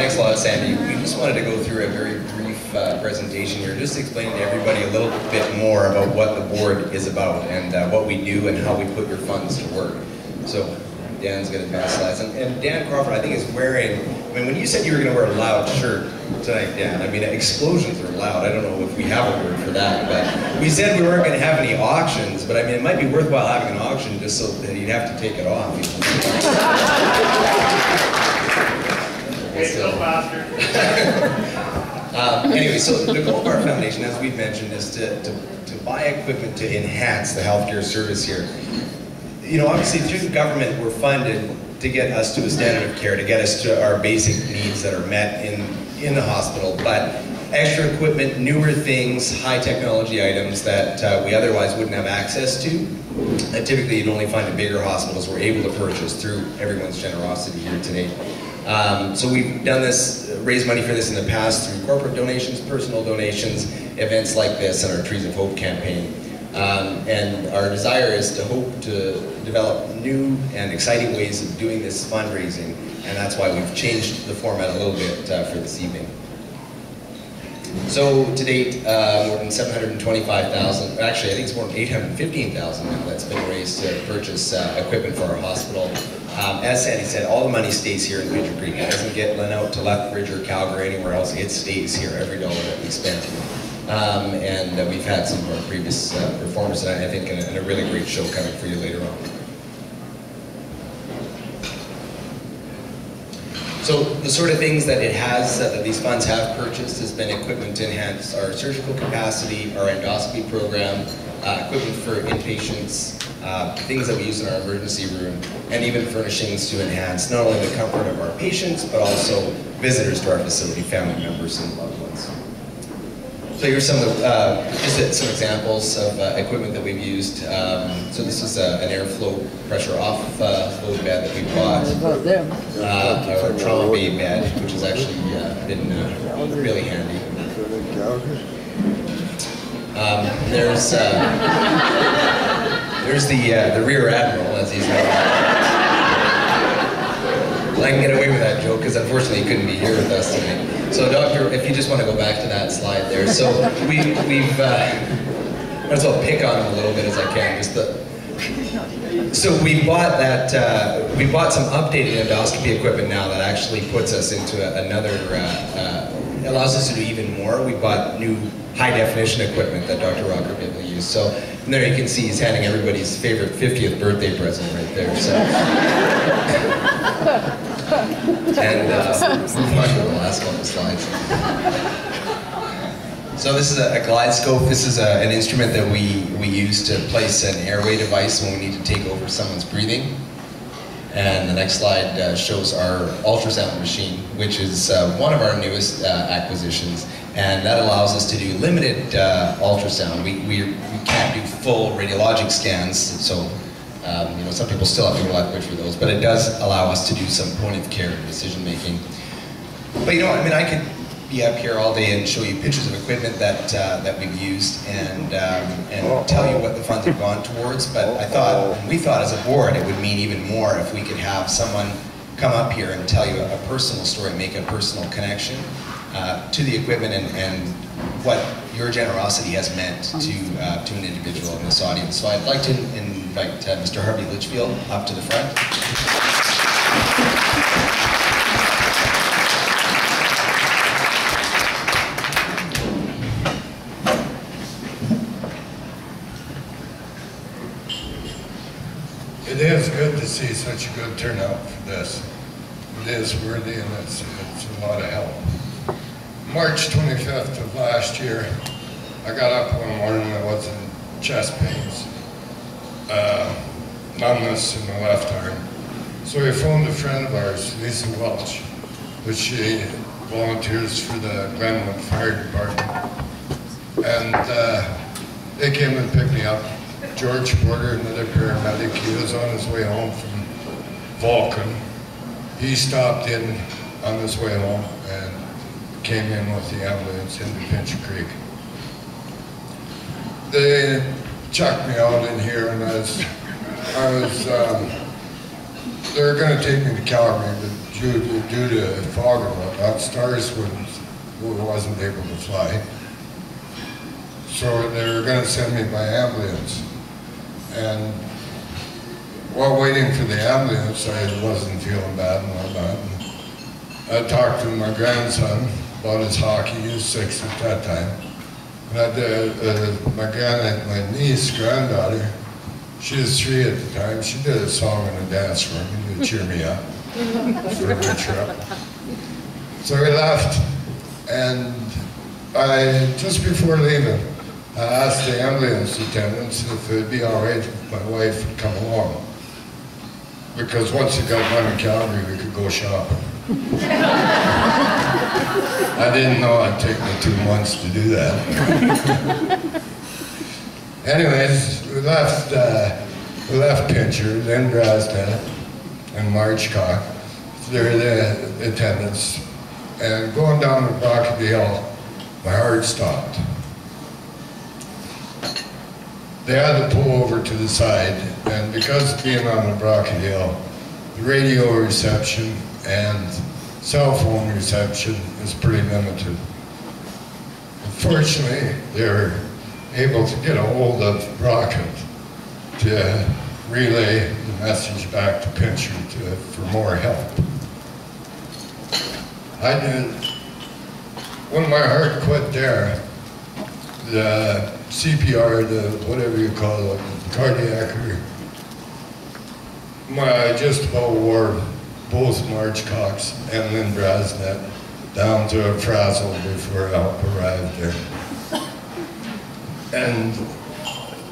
Thanks a lot, Sandy. We just wanted to go through a very brief presentation here, just explaining to everybody a little bit more about what the board is about and what we do and how we put your funds to work. So Dan's going to advance slides. And Dan Crawford, I think, is wearing, I mean, when you said you were going to wear a loud shirt tonight, Dan, I mean, explosions are loud. I don't know if we have a word for that, but we said we weren't going to have any auctions, but I mean, it might be worthwhile having an auction just so that you'd have to take it off. It's so faster. Anyway, so the goal of our foundation, as we've mentioned, is to buy equipment to enhance the healthcare service here. You know, obviously through the government we're funded to get us to a standard of care, to get us to our basic needs that are met in the hospital, but extra equipment, newer things, high technology items that we otherwise wouldn't have access to, and typically you'd only find in bigger hospitals we're able to purchase through everyone's generosity here today. So we've done this, raised money for this in the past through corporate donations, personal donations, events like this, and our Trees of Hope campaign. And our desire is to hope to develop new and exciting ways of doing this fundraising, and that's why we've changed the format a little bit for this evening. So to date, more than 725,000, actually I think it's more than 815,000 now that's been raised to purchase equipment for our hospital. As Sandy said, all the money stays here in Pigeon Creek. It doesn't get lent out to Lethbridge or Calgary or anywhere else. It stays here, every dollar that we spend. And we've had some of our previous performers tonight, I think, and a really great show coming for you later on. So the sort of things that it has, that these funds have purchased, has been equipment to enhance our surgical capacity, our endoscopy program, equipment for inpatients, things that we use in our emergency room, and even furnishings to enhance not only the comfort of our patients, but also visitors to our facility, family members and loved ones. So here's some of the, just some examples of equipment that we've used. So this is an airflow pressure off load bed that we bought. Our trauma bay bed, which has actually been really handy. There's the Rear Admiral, as he's known. I can get away with that joke because unfortunately he couldn't be here with us tonight. So Doctor, if you just want to go back to that slide there. So we've might as well pick on him a little bit as I can. So we bought that, we bought some updated endoscopy equipment now that actually puts us into another, allows us to do even more. We bought new high definition equipment that Dr. Rocker will use. So there you can see he's handing everybody's favorite 50th birthday present right there. So. And move on to the last couple of slides. So this is a GlideScope. This is an instrument that we use to place an airway device when we need to take over someone's breathing. And the next slide shows our ultrasound machine, which is one of our newest acquisitions. And that allows us to do limited ultrasound. We can't do full radiologic scans, so you know, some people still have to go to Lethbridge for those, but it does allow us to do some point of care decision making. But you know, I mean, I could be up here all day and show you pictures of equipment that we've used and tell you what the funds have gone towards. But I thought, we thought as a board, it would mean even more if we could have someone come up here and tell you a personal story, make a personal connection to the equipment and what your generosity has meant to an individual in this audience. So I'd like to invite Mr. Harvey Litchfield up to the front. It is good to see such a good turnout for this. It is worthy and it's a lot of help. March 25th of last year, I got up one morning and I was in chest pains, numbness in the left arm. So we phoned a friend of ours, Lisa Welch, which she volunteers for the Glenwood Fire Department. And they came and picked me up. George Porter, another paramedic, he was on his way home from Vulcan. He stopped in on his way home and came in with the ambulance into Pigeon Creek. They chucked me out in here and they were going to take me to Calgary, but due to fog or whatnot, stars wasn't able to fly. So they were going to send me by ambulance. And while waiting for the ambulance, I wasn't feeling bad and whatnot. I talked to my grandson about his hockey. He was 6 at that time. And my niece, granddaughter, she was 3 at the time. She did a song in the dance for me to cheer me up for a good trip. So we left, and just before leaving, I asked the ambulance attendants if it would be all right if my wife would come along. Because once we got down to Calgary, we could go shopping. I didn't know it'd take me 2 months to do that. Anyways, we left Pincher, Lynn Drasnet, and Marge Cock. They're the attendants. And going down the Brockett Hill, my heart stopped. They had to pull over to the side, and because of being on the Brockett Hill, the radio reception and cell phone reception is pretty limited. Fortunately, they were able to get a hold of Brockett to relay the message back to Pincher for more help. When my heart quit there, the CPR, the whatever you call it, cardiac, I just about wore both Marge Cox and Lynn Drasnet down to a frazzle before help arrived there. And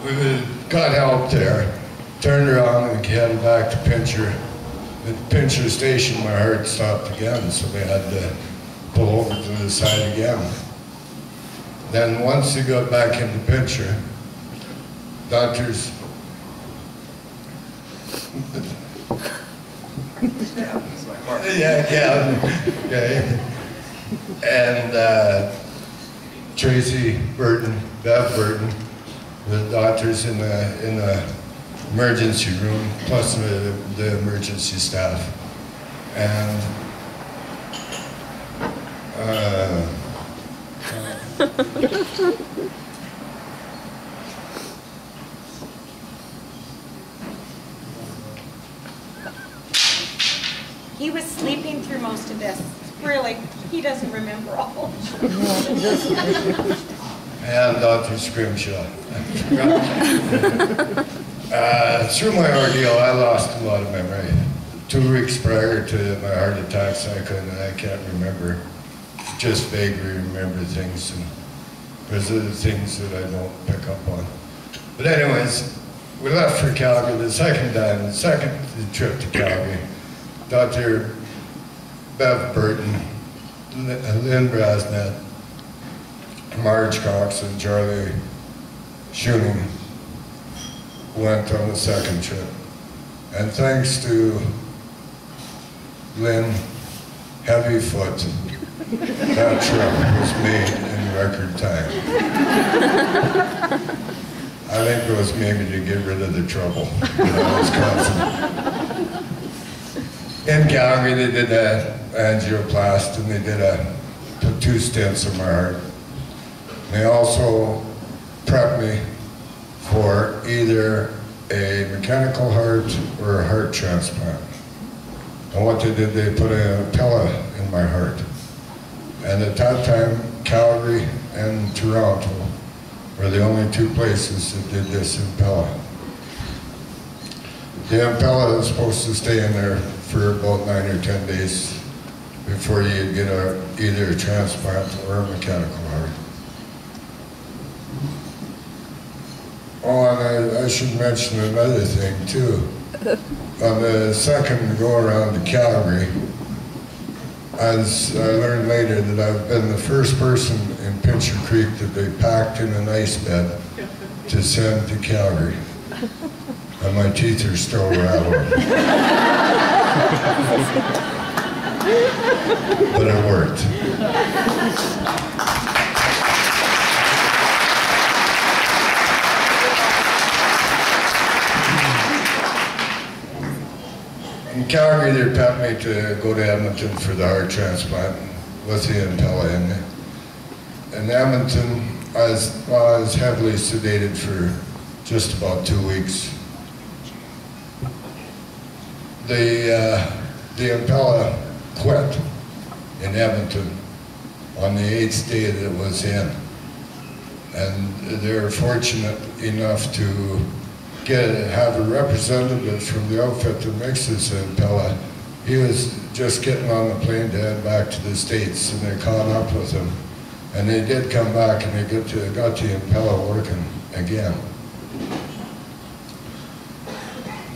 we got help there, turned around and headed back to Pincher. At Pincher Station, my heart stopped again, so we had to pull over to the side again. Then once we got back into Pincher, doctors yeah. And Tracy Burton, Bev Burton, the doctors in the emergency room, plus the emergency staff. And he was sleeping through most of this. Really, he doesn't remember all. And Dr. Scrimshaw. Through my ordeal, I lost a lot of memory. 2 weeks prior to my heart attacks, I can't remember. Just vaguely remember things, and because of the things that I don't pick up on. But anyways, we left for Calgary the second trip to Calgary. Dr. Bev Burton, Lynn Drasnet, Marge Cox, and Charlie Schuning went on the second trip. And thanks to Lynn Heavyfoot, that trip was made in record time. I think it was maybe to get rid of the trouble that I was causing. In Calgary, they did an angioplast, and they put 2 stents in my heart. They also prepped me for either a mechanical heart or a heart transplant. And what they did, they put a Impella in my heart. And at that time, Calgary and Toronto were the only 2 places that did this Impella. The Impella is supposed to stay in there for about 9 or 10 days before you get either a transplant or a mechanical heart. Oh, and I should mention another thing too. On the second go around to Calgary, as I learned later that I've been the first person in Pincher Creek that they packed in an ice bed to send to Calgary. And my teeth are still rattling. But it worked. In Calgary, they pepped me to go to Edmonton for the heart transplant with the Impella in me. In Edmonton, I was heavily sedated for just about 2 weeks. The Impella quit in Edmonton on the 8th day that it was in. And they were fortunate enough to have a representative from the outfit that makes this Impella. He was just getting on the plane to head back to the States, and they caught up with him. And they did come back, and they got the Impella working again.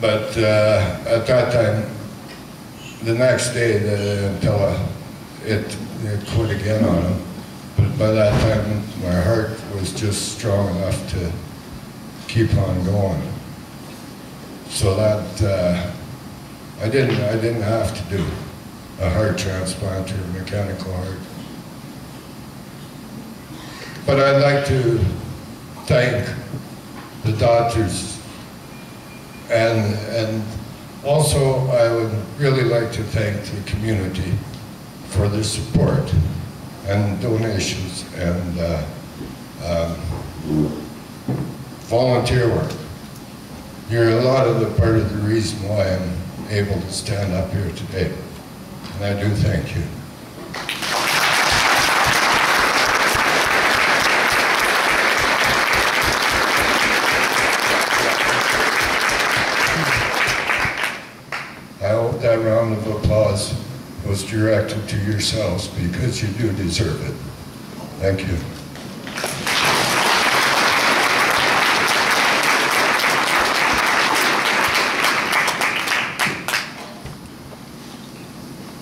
But at that time, the next day, the Impella, it quit again on him. But by that time, my heart was just strong enough to keep on going. So that I didn't have to do a heart transplant or a mechanical heart. But I'd like to thank the doctors, and also I would really like to thank the community for their support and donations and volunteer work. You're a lot of the part of the reason why I'm able to stand up here today, and I do thank you. I hope that round of applause was directed to yourselves, because you do deserve it. Thank you.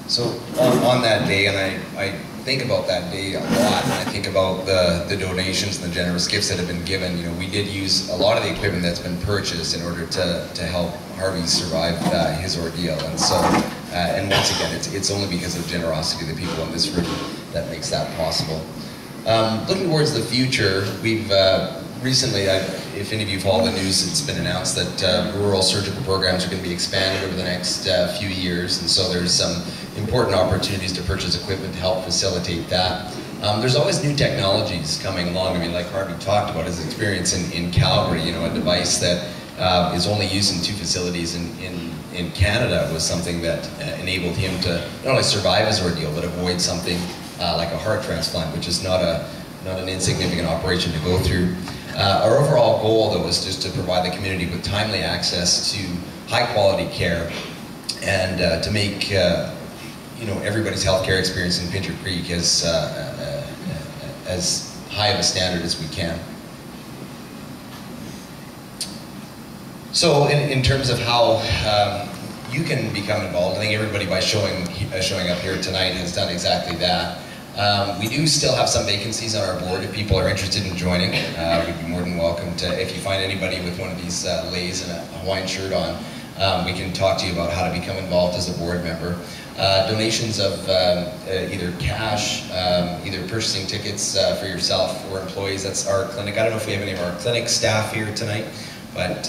So on that day, and I think about that day a lot, and I think about the donations and the generous gifts that have been given. You know, we did use a lot of the equipment that's been purchased in order to help Harvey survive his ordeal. And so, and once again, it's only because of the generosity of the people in this room that makes that possible. Looking towards the future, we've recently, if any of you follow the news, it's been announced that rural surgical programs are going to be expanded over the next few years, and so there's some important opportunities to purchase equipment to help facilitate that. There's always new technologies coming along. I mean, like Harvey talked about his experience in Calgary, you know, a device that is only used in 2 facilities in Canada was something that enabled him to not only survive his ordeal, but avoid something like a heart transplant, which is not an insignificant operation to go through. Our overall goal, though, is just to provide the community with timely access to high-quality care, and to make you know, everybody's healthcare experience in Pincher Creek as high of a standard as we can. So, in terms of how you can become involved, I think everybody by showing up here tonight has done exactly that. We do still have some vacancies on our board. If people are interested in joining, we'd be more than welcome to. If you find anybody with one of these leis and a Hawaiian shirt on, we can talk to you about how to become involved as a board member. Donations of either cash, either purchasing tickets for yourself or employees. That's our clinic. I don't know if we have any of our clinic staff here tonight, but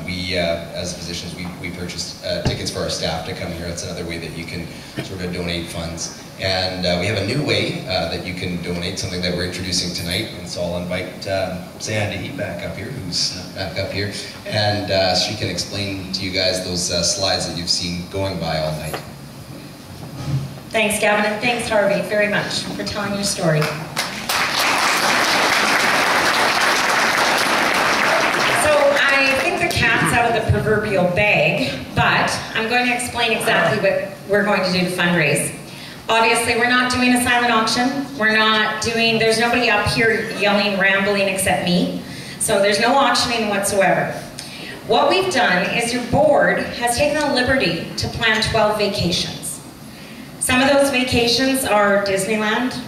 we, as physicians, we purchase tickets for our staff to come here. That's another way that you can sort of donate funds. And we have a new way that you can donate, something that we're introducing tonight. And so I'll invite Sandy back up here, who's back up here, and she can explain to you guys those slides that you've seen going by all night. Thanks, Gavin, and thanks, Harvey, very much for telling your story. I think the cat's out of the proverbial bag, but I'm going to explain exactly what we're going to do to fundraise. Obviously, we're not doing a silent auction. There's nobody up here yelling, rambling except me. So there's no auctioning whatsoever. What we've done is your board has taken the liberty to plan 12 vacations. Some of those vacations are Disneyland,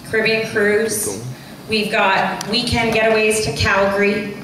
Caribbean cruise. We've got weekend getaways to Calgary,